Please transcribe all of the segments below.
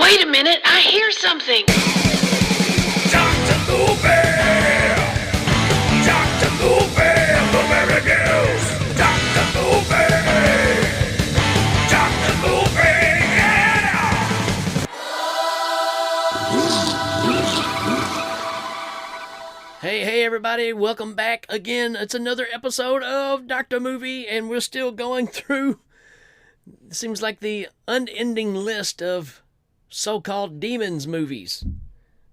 Wait a minute, I hear something. Dr. Movie! Dr. Movie! Movie reviews! Dr. Movie! Dr. Movie! Yeah! Hey everybody, welcome back again. It's another episode of Dr. Movie, and we're still going through, it seems like, the unending list of so-called Demons movies.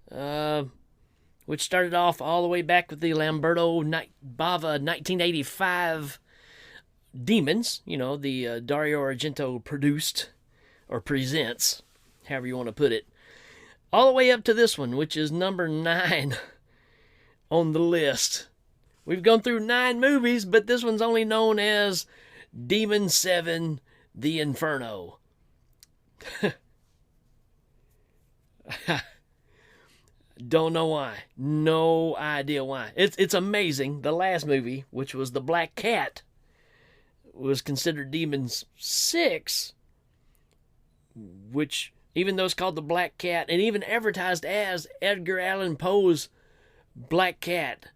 Which started off all the way back with the Lamberto Bava 1985 Demons, the Dario Argento produced, or presents, however you want to put it, all the way up to this one, which is number 9 on the list. We've gone through 9 movies, but this one's only known as Demons 7, The Inferno. Don't know why. No idea why. It's amazing. The last movie, which was The Black Cat, was considered Demons 6, which, even though it's called The Black Cat, and even advertised as Edgar Allan Poe's Black Cat,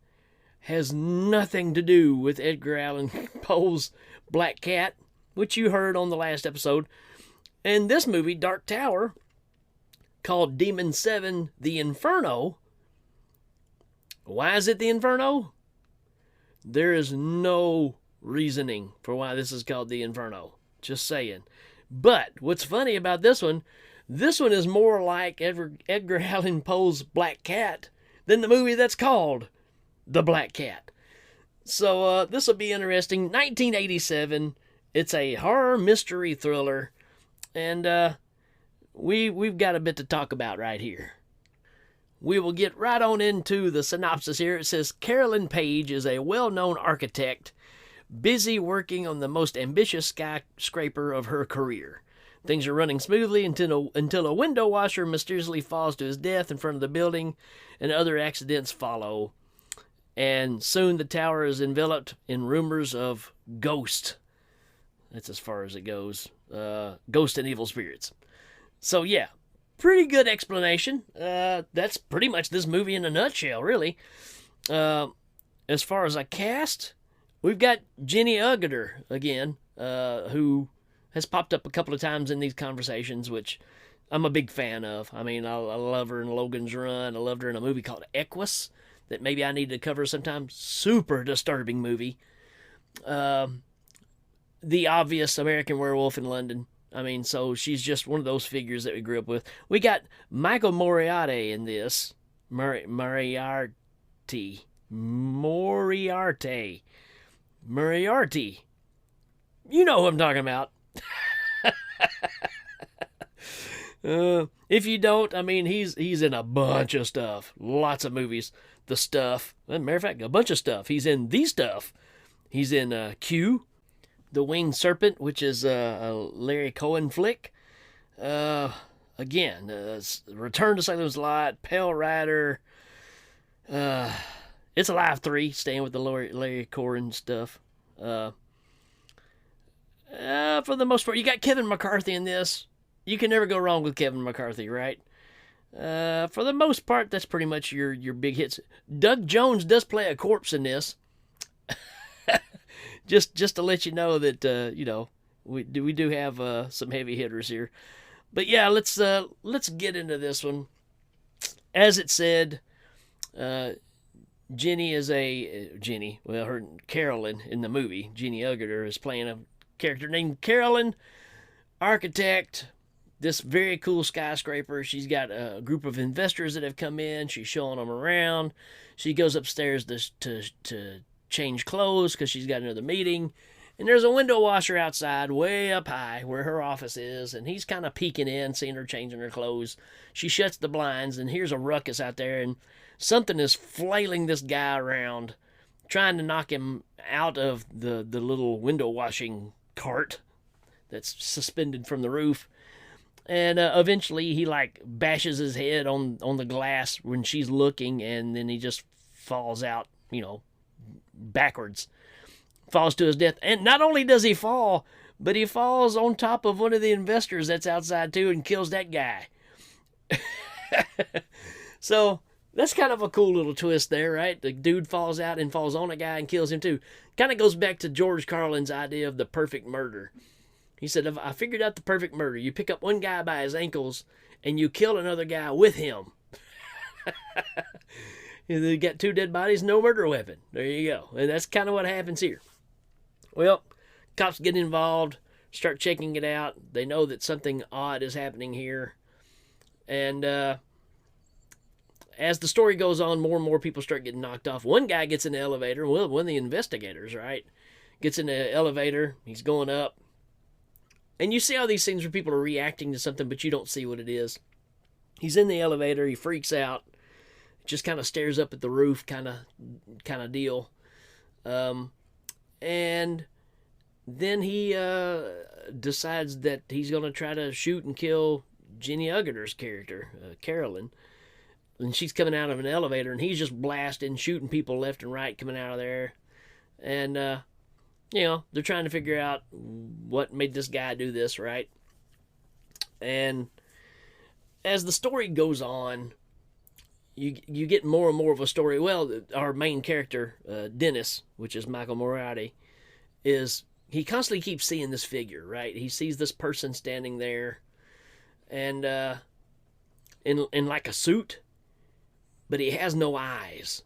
has nothing to do with Edgar Allan Poe's Black Cat, which you heard on the last episode. And this movie, Dark Tower, called Demons 7, The Inferno. Why is it The Inferno? There is no reasoning for why this is called The Inferno. Just saying. But what's funny about this one is more like Edgar Allan Poe's Black Cat than the movie that's called The Black Cat. So this will be interesting. 1987. It's a horror mystery thriller. And we've got a bit to talk about right here. We will get right on into the synopsis here. It says, Carolyn Page is a well-known architect busy working on the most ambitious skyscraper of her career. Things are running smoothly until a window washer mysteriously falls to his death in front of the building, and other accidents follow. And soon the tower is enveloped in rumors of ghosts. That's as far as it goes. Ghosts and evil spirits. So yeah, pretty good explanation. That's pretty much this movie in a nutshell, really. As far as a cast, we've got Jenny Agutter again, who has popped up a couple of times in these conversations, which I'm a big fan of. I mean, I love her in Logan's Run. I loved her in a movie called Equus that maybe I need to cover sometime. Super disturbing movie. The obvious American Werewolf in London. I mean, so she's just one of those figures that we grew up with. We got Michael Moriarty in this. Moriarty. You know who I'm talking about. If you don't, I mean, he's in a bunch of stuff. Lots of movies. The Stuff. As a matter of fact, a bunch of stuff. He's in The Stuff. He's in Q, The Winged Serpent, which is a Larry Cohen flick. Again, Return to Salem's Lot, Pale Rider. It's Alive 3, staying with the Larry Cohen stuff. For the most part, you got Kevin McCarthy in this. You can never go wrong with Kevin McCarthy, right? For the most part, that's pretty much your big hits. Doug Jones does play a corpse in this. just to let you know that we do have some heavy hitters here. But yeah, let's get into this one. As it said, Carolyn in the movie, Jenny Agutter, is playing a character named Carolyn, architect, this very cool skyscraper. She's got a group of investors that have come in. She's showing them around. She goes upstairs to change clothes because she's got another meeting. And there's a window washer outside way up high where her office is, and he's kind of peeking in, seeing her changing her clothes. She shuts the blinds, and here's a ruckus out there, and something is flailing this guy around, trying to knock him out of the little window washing cart that's suspended from the roof. And eventually he bashes his head on the glass when she's looking, and then he just falls out, backwards. Falls to his death. And not only does he fall, but he falls on top of one of the investors that's outside too and kills that guy. So that's kind of a cool little twist there, right? The dude falls out and falls on a guy and kills him too. Kind of goes back to George Carlin's idea of the perfect murder. He said, I figured out the perfect murder. You pick up one guy by his ankles and you kill another guy with him. You got two dead bodies, no murder weapon. There you go. And that's kind of what happens here. Well, cops get involved, start checking it out. They know that something odd is happening here. And as the story goes on, more and more people start getting knocked off. One guy gets in the elevator. Well, one of the investigators, right, gets in the elevator. He's going up. And you see all these things where people are reacting to something, but you don't see what it is. He's in the elevator. He freaks out. Just kind of stares up at the roof, kind of deal. And then he decides that he's going to try to shoot and kill Jenny Aguter's character, Carolyn. And she's coming out of an elevator, and he's just blasting, shooting people left and right coming out of there. And, they're trying to figure out what made this guy do this, right? And as the story goes on, you get more and more of a story. Well, our main character, Dennis, which is Michael Moriarty, he constantly keeps seeing this figure, right? He sees this person standing there, and in like a suit, but he has no eyes.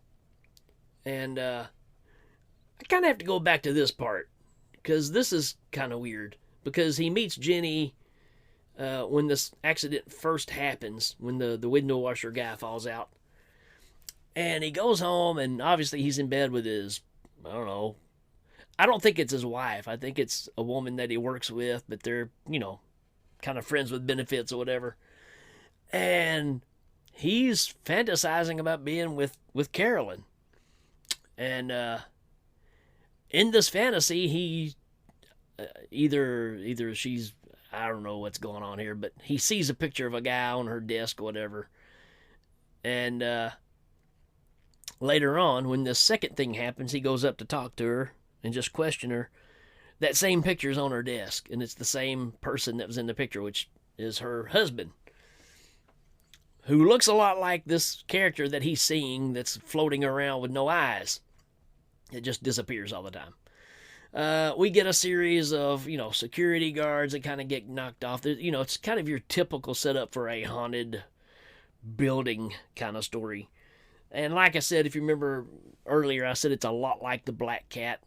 And I kind of have to go back to this part, because this is kind of weird. Because he meets Jenny when this accident first happens, when the window washer guy falls out. And he goes home, and obviously he's in bed with his, I don't know, I don't think it's his wife. I think it's a woman that he works with, but they're, kind of friends with benefits or whatever. And he's fantasizing about being with Carolyn. And in this fantasy, he either she's, I don't know what's going on here, but he sees a picture of a guy on her desk or whatever. And later on, when this second thing happens, he goes up to talk to her and just question her. That same picture's on her desk, and it's the same person that was in the picture, which is her husband, who looks a lot like this character that he's seeing that's floating around with no eyes. It just disappears all the time. We get a series of, security guards that kind of get knocked off. It's kind of your typical setup for a haunted building kind of story. And like I said, if you remember earlier, I said it's a lot like the Black Cat,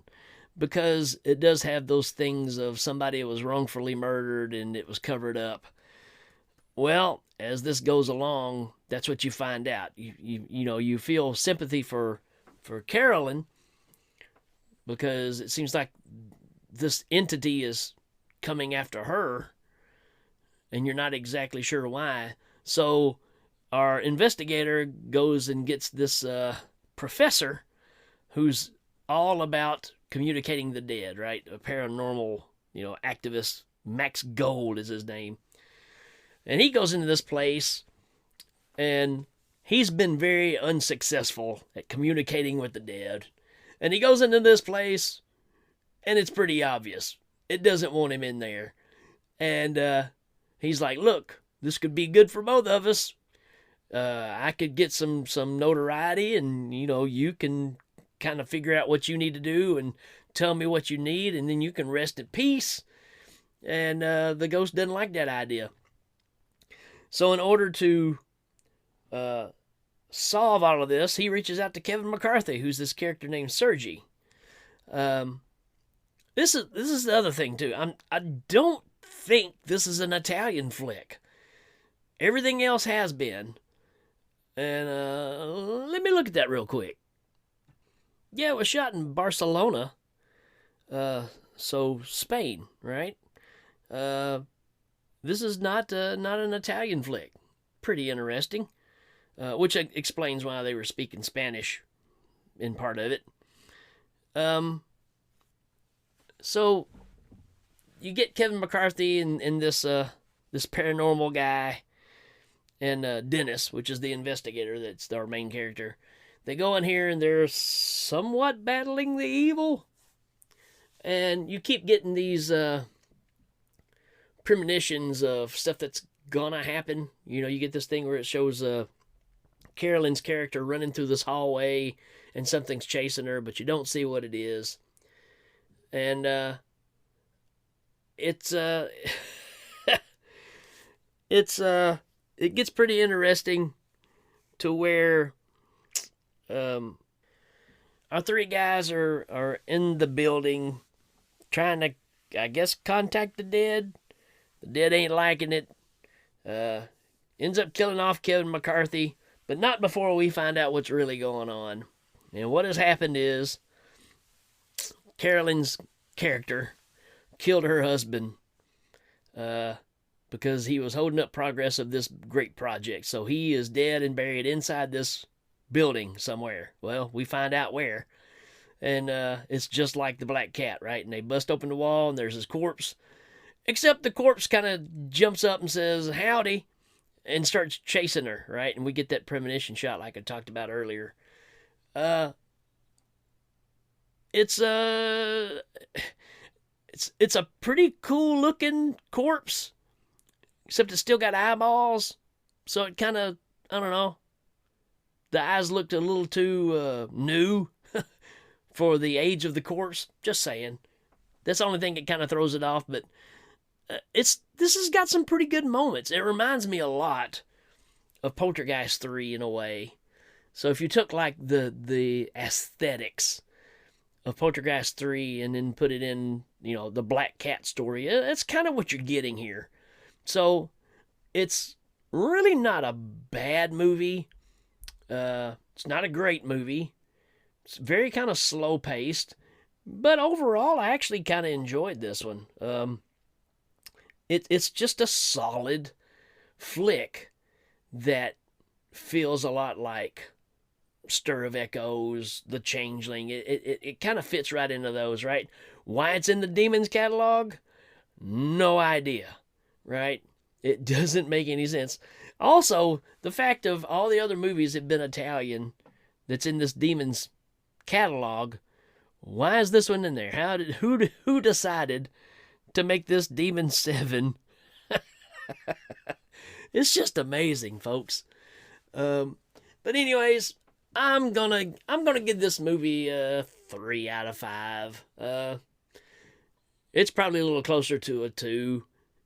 because it does have those things of somebody that was wrongfully murdered and it was covered up. Well, as this goes along, that's what you find out. You feel sympathy for Carolyn, because it seems like this entity is coming after her, and you're not exactly sure why. So our investigator goes and gets this professor who's all about communicating the dead, right? A paranormal, activist. Max Gold is his name. And he goes into this place, and he's been very unsuccessful at communicating with the dead. And he goes into this place, and it's pretty obvious. It doesn't want him in there. And he's like, look, this could be good for both of us. I could get some notoriety, and, you can kind of figure out what you need to do and tell me what you need, and then you can rest in peace. And the ghost doesn't like that idea. So in order to solve all of this, he reaches out to Kevin McCarthy, who's this character named Sergi. This is the other thing too. I don't think this is an Italian flick. Everything else has been. And let me look at that real quick. Yeah, it was shot in Barcelona. So Spain, right? This is not an Italian flick. Pretty interesting. Which explains why they were speaking Spanish in part of it. So you get Kevin McCarthy and this paranormal guy, and Dennis, which is the investigator that's our main character. They go in here and they're somewhat battling the evil. And you keep getting these premonitions of stuff that's gonna happen. You know, you get this thing where it shows Carolyn's character running through this hallway and something's chasing her, but you don't see what it is. And it's it gets pretty interesting to where our three guys are in the building trying to, I guess, contact the dead. The dead ain't liking it. Ends up killing off Kevin McCarthy, but not before we find out what's really going on. And what has happened is Carolyn's character killed her husband because he was holding up progress of this great project. So he is dead and buried inside this building somewhere. Well, we find out where. And it's just like the Black Cat, right? And they bust open the wall and there's his corpse. Except the corpse kind of jumps up and says, howdy, and starts chasing her, right? And we get that premonition shot like I talked about earlier. It's a pretty cool looking corpse, except it's still got eyeballs. So it kind of, I don't know, the eyes looked a little too new for the age of the corpse. Just saying. That's the only thing that kind of throws it off, but this has got some pretty good moments. It reminds me a lot of Poltergeist 3 in a way. So if you took like the aesthetics of Poltergeist 3 and then put it in, you know, the Black Cat story, that's kind of what you're getting here. So it's really not a bad movie. It's not a great movie. It's very kind of slow paced, but overall I actually kind of enjoyed this one. It's just a solid flick that feels a lot like Stir of Echoes, The Changeling. It kind of fits right into those, right? Why it's in the Demons catalog? No idea, right? It doesn't make any sense. Also, the fact of all the other movies have been Italian that's in this Demons catalog, why is this one in there? Who decided to make this Demon 7? It's just amazing, folks. But anyways, I'm gonna give this movie a 3 out of 5. It's probably a little closer to a 2,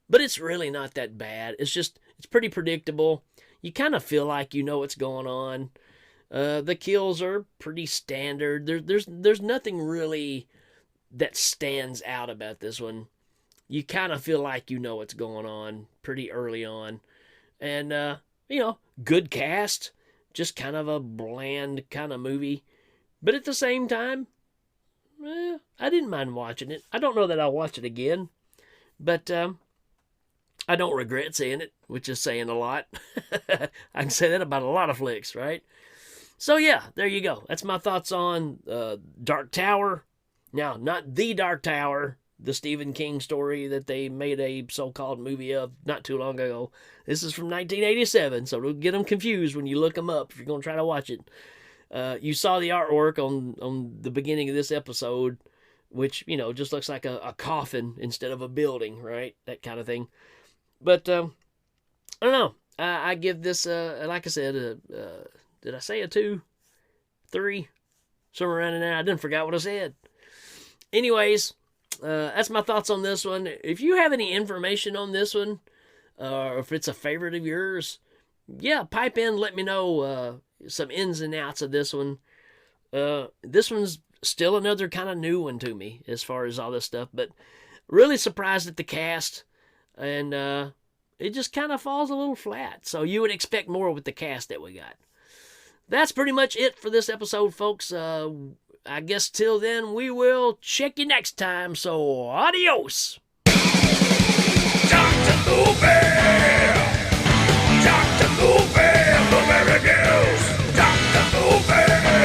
but it's really not that bad. It's pretty predictable. You kind of feel like you know what's going on. The kills are pretty standard. There's nothing really that stands out about this one. You kind of feel like you know what's going on pretty early on. And, you know, good cast. Just kind of a bland kind of movie. But at the same time, I didn't mind watching it. I don't know that I'll watch it again. But I don't regret seeing it, which is saying a lot. I can say that about a lot of flicks, right? So yeah, there you go. That's my thoughts on Dark Tower. Now, not The Dark Tower, the Stephen King story that they made a so-called movie of not too long ago. This is from 1987, so don't get them confused when you look them up if you're going to try to watch it. You saw the artwork on the beginning of this episode, which, you know, just looks like a coffin instead of a building, right? That kind of thing. But, I don't know. I give this, like I said, did I say a 2? 3? Somewhere around in there. I didn't forget what I said. Anyways, that's my thoughts on this one. If you have any information on this one, or if it's a favorite of yours, yeah, pipe in, let me know some ins and outs of this one. This one's still another kind of new one to me as far as all this stuff, but really surprised at the cast, and it just kind of falls a little flat. So you would expect more with the cast that we got. That's pretty much it for this episode, folks. I guess till then, we will check you next time. So, adios. Dr. Bluebear! Dr. Bluebear, Blueberry News! Dr. Bluebear!